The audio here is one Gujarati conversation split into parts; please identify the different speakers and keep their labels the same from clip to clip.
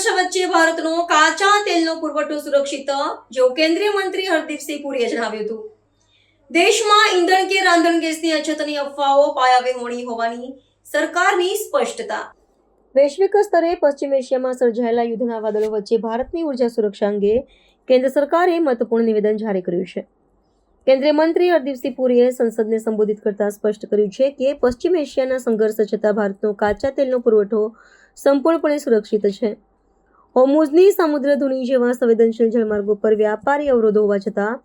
Speaker 1: વર્ષ વચ્ચે ભારતનો કાચા તેલનો પુરવઠો સુરક્ષિત, જેવું કેન્દ્રીય મંત્રી હરદીપસિંહ પુરીએ જણાવ્યું હતું. દેશમાં ઈંધણ કે રાંધણ ગેસની અછતની અફવાઓ પાયાવિહોણી હોવાની સરકારની સ્પષ્ટતા. વૈશ્વિક સ્તરે પશ્ચિમ એશિયામાં સર્જાયેલા યુદ્ધના વાદળો વચ્ચે ભારતની ઉર્જા સુરક્ષા અંગે કેન્દ્ર સરકારે મહત્વપૂર્ણ નિવેદન જારી કર્યું છે. કેન્દ્રીય મંત્રી હરદીપસિંહ પુરીએ સંસદને સંબોધિત કરતા સ્પષ્ટ કર્યું છે કે પશ્ચિમ એશિયાના સંઘર્ષ છતાં ભારતનો કાચા તેલનો પુરવઠો સંપૂર્ણપણે સુરક્ષિત છે. હોર્મુઝની સમુદ્ર ધુની જેવા સંવેદનશીલ જળમાર્ગો પર વ્યાપારી અવરોધો હોવા છતાં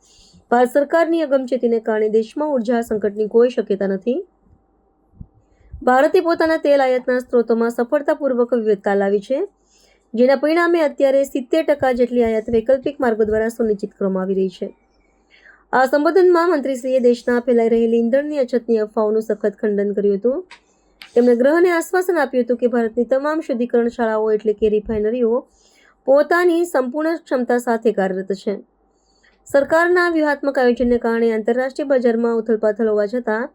Speaker 1: ભારત સરકારની અગમચેતીને કારણે દેશમાં ઉર્જા સંકટની કોઈ શક્યતા નથી. ભારતે પોતાના તેલ આયાતના સ્ત્રોતોમાં સફળતાપૂર્વક વિવિધતા લાવી છે, જેના પરિણામે અત્યારે 70% જેટલી આયાત વૈકલ્પિક માર્ગો દ્વારા સુનિશ્ચિત કરવામાં આવી રહી છે. આ સંબોધનમાં મંત્રીશ્રીએ દેશના ફેલાઈ રહેલી ઈંધણની અછતની અફવાઓનું સખત ખંડન કર્યું હતું. તેમણે ગૃહને આશ્વાસન આપ્યું હતું કે ભારતની તમામ શુદ્ધિકરણ શાળાઓ એટલે કે રિફાઇનરીઓ પોતાની સંપૂર્ણ ક્ષમતા સાથે કાર્યરત છે. સરકારના વ્યૂહાત્મક આયોજનને કારણે આંતરરાષ્ટ્રીય બજારમાં ઉથલપાથલ હોવા છતાં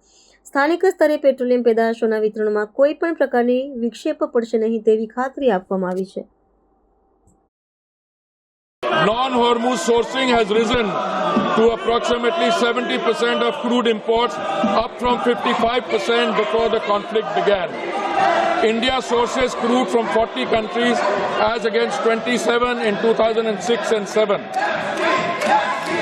Speaker 1: સ્થાનિક સ્તરે પેટ્રોલિયમ પેદાશોના વિતરણમાં કોઈ પણ પ્રકારની વિક્ષેપ પડશે નહીં તેવી ખાતરી આપવામાં આવી છે.
Speaker 2: Non-Hormuz sourcing has risen to approximately 70% of crude imports, up from 55% before the conflict began. India sources crude from 40 countries as against 27 in 2006 and 7.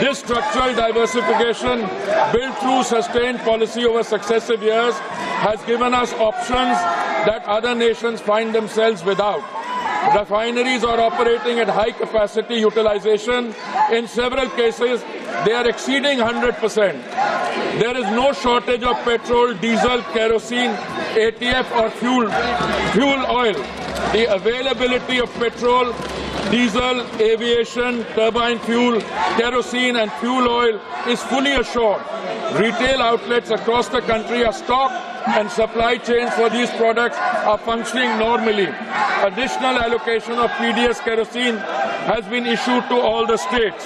Speaker 2: This structural diversification, built through sustained policy over successive years, has given us options that other nations find themselves without. Refineries are operating at high capacity utilization. In several cases, they are exceeding 100%. There is no shortage of petrol, diesel, kerosene, ATF or fuel oil. The availability of petrol, diesel, aviation, turbine fuel, kerosene and fuel oil is fully assured. Retail outlets across the country are stocked and supply chains for these products are functioning normally. Additional allocation of PDS kerosene has been issued to all the states.